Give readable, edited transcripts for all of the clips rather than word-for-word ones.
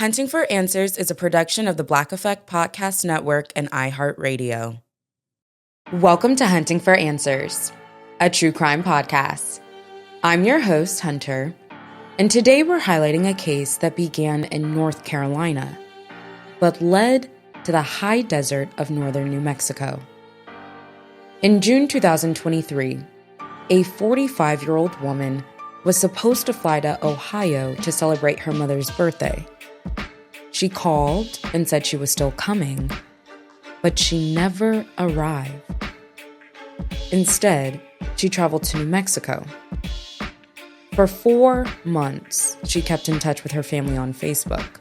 Hunting for Answers is a production of the Black Effect Podcast Network and iHeartRadio. Welcome to Hunting for Answers, a true crime podcast. I'm your host, Hunter, and today we're highlighting a case that began in North Carolina, but led to the high desert of northern New Mexico. In June 2023, a 45-year-old woman was supposed to fly to Ohio to celebrate her mother's birthday. She called and said she was still coming, but she never arrived. Instead, she traveled to New Mexico. For 4 months, she kept in touch with her family on Facebook.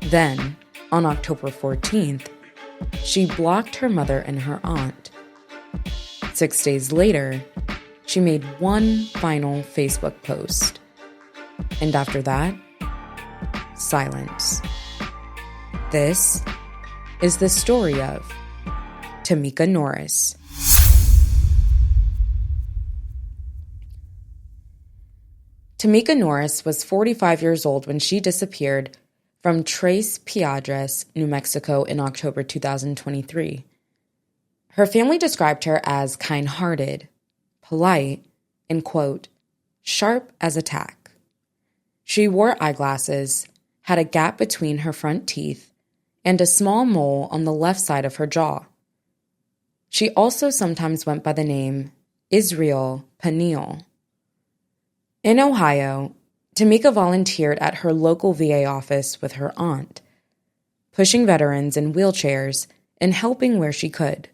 Then, on October 14th, she blocked her mother and her aunt. 6 days later, she made one final Facebook post. And after that, silence. This is the story of Tameka Norris. Tameka Norris was 45 years old when she disappeared from Tres Piedras, New Mexico in October 2023. Her family described her as kind-hearted, polite, and, quote, sharp as a tack. She wore eyeglasses, had a gap between her front teeth, and a small mole on the left side of her jaw. She also sometimes went by the name Israel Peniel. In Ohio, Tameka volunteered at her local VA office with her aunt, pushing veterans in wheelchairs and helping where she could.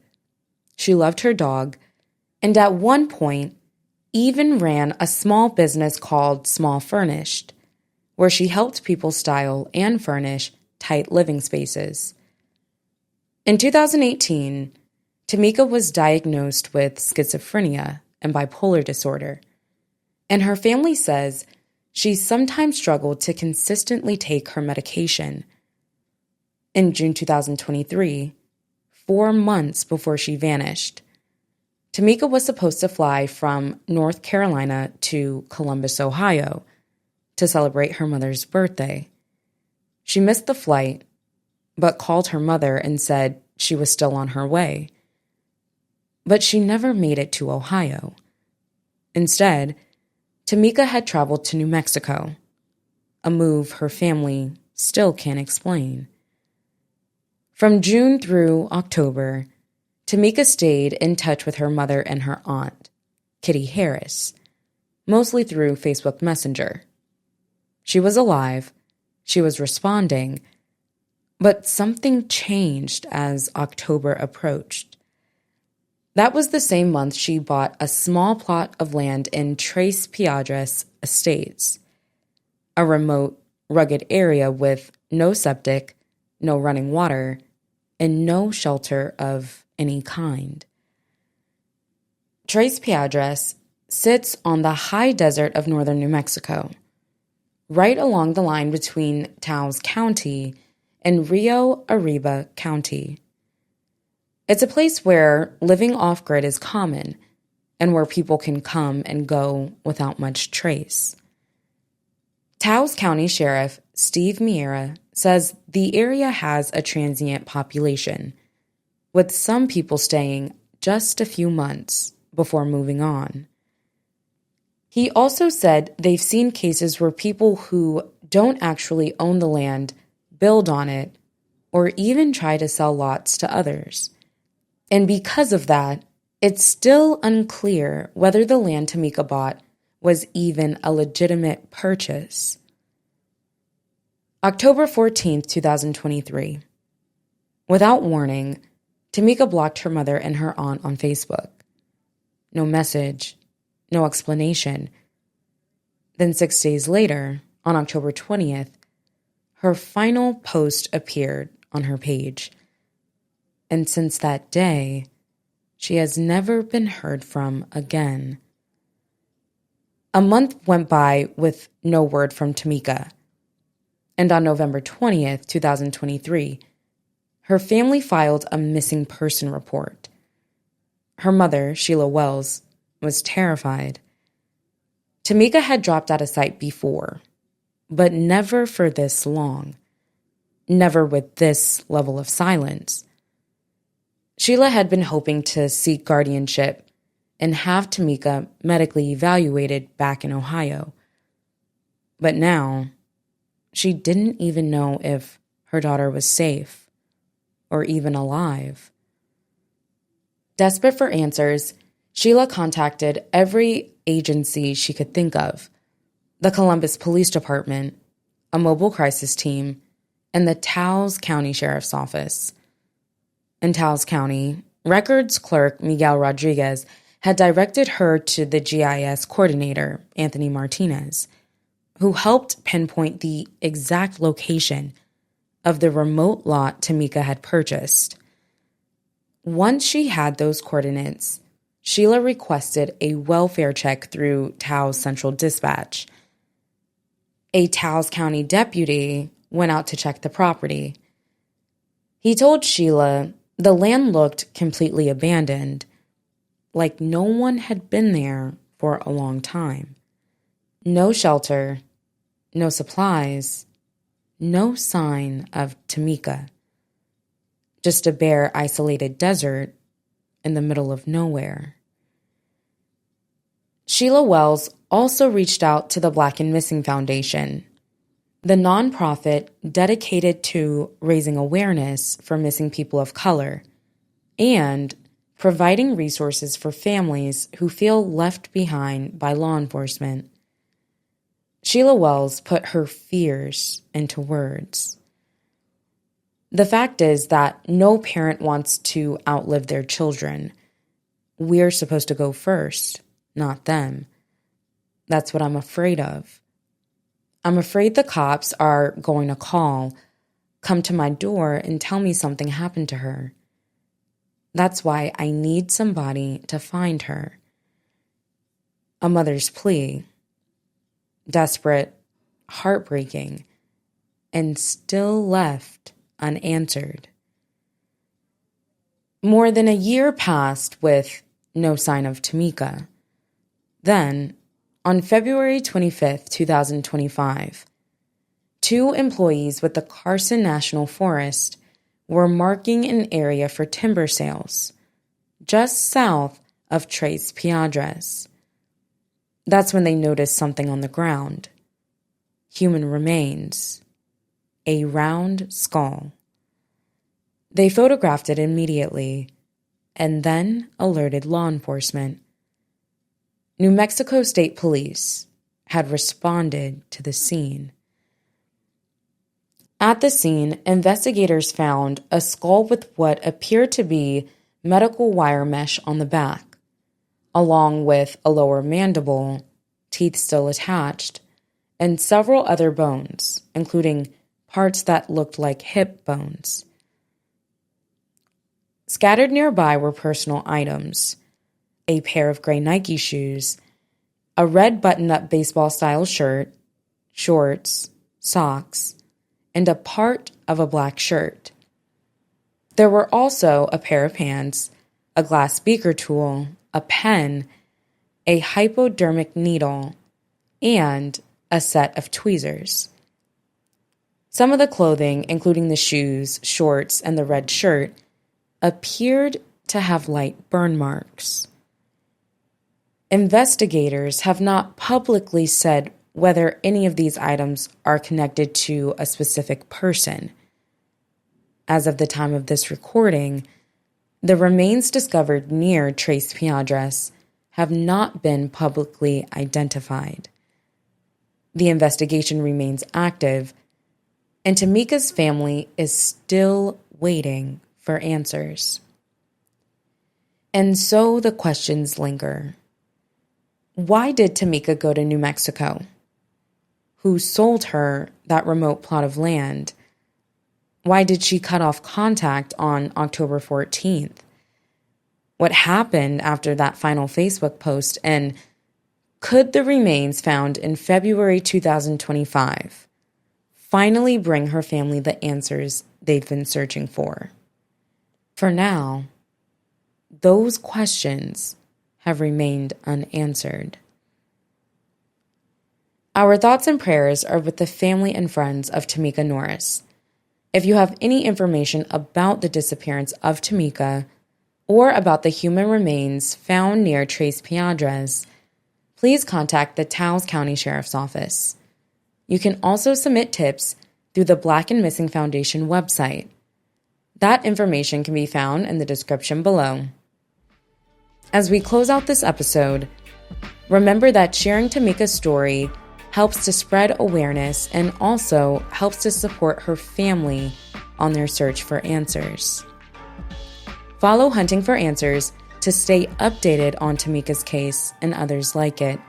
She loved her dog, and at one point even ran a small business called Small Furnished, where she helped people style and furnish tight living spaces. In 2018, Tameka was diagnosed with schizophrenia and bipolar disorder, and her family says she sometimes struggled to consistently take her medication. In June 2023, 4 months before she vanished, Tameka was supposed to fly from North Carolina to Columbus, Ohio, to celebrate her mother's birthday. She missed the flight, but called her mother and said she was still on her way. But she never made it to Ohio. Instead, Tameka had traveled to New Mexico, a move her family still can't explain. From June through October, Tameka stayed in touch with her mother and her aunt, Kitty Harris, mostly through Facebook Messenger. She was alive, she was responding, but something changed as October approached. That was the same month she bought a small plot of land in Tres Piedras Estates, a remote, rugged area with no septic, no running water, and no shelter of any kind. Tres Piedras sits on the high desert of northern New Mexico, right along the line between Taos County and Rio Arriba County. It's a place where living off-grid is common and where people can come and go without much trace. Taos County Sheriff Steve Miera says the area has a transient population, with some people staying just a few months before moving on. He also said they've seen cases where people who don't actually own the land build on it or even try to sell lots to others. And because of that, it's still unclear whether the land Tameka bought was even a legitimate purchase. October 14th, 2023. Without warning, Tameka blocked her mother and her aunt on Facebook. No message, no explanation. Then 6 days later, on October 20th, her final post appeared on her page. And since that day, she has never been heard from again. A month went by with no word from Tameka. And on November 20th, 2023, her family filed a missing person report. Her mother, Sheila Wells, was terrified. Tameka had dropped out of sight before, but never for this long. never with this level of silence. Sheila had been hoping to seek guardianship and have Tameka medically evaluated back in Ohio. But now, she didn't even know if her daughter was safe or even alive. Desperate for answers, Sheila contacted every agency she could think of: the Columbus Police Department, a mobile crisis team, and the Taos County Sheriff's Office. In Taos County, records clerk Miguel Rodriguez had directed her to the GIS coordinator, Anthony Martinez, who helped pinpoint the exact location of the remote lot Tameka had purchased. Once she had those coordinates, Sheila requested a welfare check through Taos Central Dispatch. A Taos County deputy went out to check the property. He told Sheila the land looked completely abandoned, like no one had been there for a long time. No shelter, no supplies, no sign of Tameka. Just a bare, isolated desert in the middle of nowhere. Sheila Wells also reached out to the Black and Missing Foundation, the nonprofit dedicated to raising awareness for missing people of color and providing resources for families who feel left behind by law enforcement. Sheila Wells put her fears into words. The fact is that no parent wants to outlive their children. We're supposed to go first, not them. That's what I'm afraid of. I'm afraid the cops are going to come to my door and tell me something happened to her. That's why I need somebody to find her. A mother's plea. Desperate, heartbreaking, and still left unanswered. More than a year passed with no sign of Tameka. Then, on February 25th, 2025, 2 employees with the Carson National Forest were marking an area for timber sales, just south of Tres Piedras. That's when they noticed something on the ground. Human remains. A round skull. They photographed it immediately and then alerted law enforcement. New Mexico State Police had responded to the scene. At the scene, investigators found a skull with what appeared to be medical wire mesh on the back, along with a lower mandible, teeth still attached, and several other bones, including parts that looked like hip bones. Scattered nearby were personal items: a pair of gray Nike shoes, a red button-up baseball-style shirt, shorts, socks, and a part of a black shirt. There were also a pair of pants, a glass beaker tool, a pen, a hypodermic needle, and a set of tweezers. Some of the clothing, including the shoes, shorts, and the red shirt, appeared to have light burn marks. Investigators have not publicly said whether any of these items are connected to a specific person. As of the time of this recording, the remains discovered near Tres Piedras have not been publicly identified. The investigation remains active, and Tameka's family is still waiting for answers. And so the questions linger. Why did Tameka go to New Mexico? Who sold her that remote plot of land? Why did she cut off contact on October 14th? What happened after that final Facebook post? And could the remains found in February 2025 finally bring her family the answers they've been searching for? For now, those questions have remained unanswered. Our thoughts and prayers are with the family and friends of Tameka Norris. If you have any information about the disappearance of Tameka or about the human remains found near Tres Piedras, please contact the Taos County Sheriff's Office. You can also submit tips through the Black and Missing Foundation website. That information can be found in the description below. As we close out this episode, remember that sharing Tameka's story helps to spread awareness and also helps to support her family on their search for answers. Follow Hunting for Answers to stay updated on Tameka's case and others like it.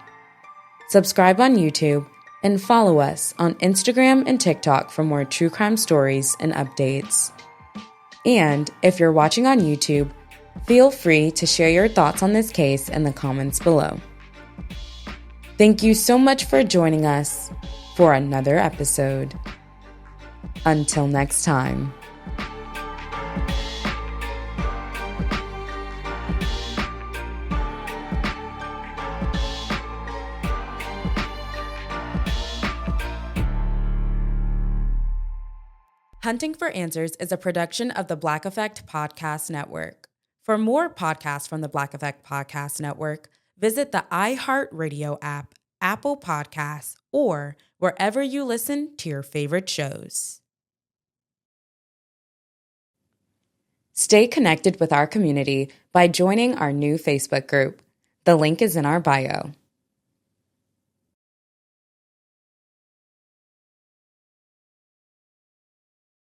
Subscribe on YouTube and follow us on Instagram and TikTok for more true crime stories and updates. And if you're watching on YouTube, feel free to share your thoughts on this case in the comments below. Thank you so much for joining us for another episode. Until next time. Hunting for Answers is a production of the Black Effect Podcast Network. For more podcasts from the Black Effect Podcast Network, visit the iHeartRadio app, Apple Podcasts, or wherever you listen to your favorite shows. Stay connected with our community by joining our new Facebook group. The link is in our bio.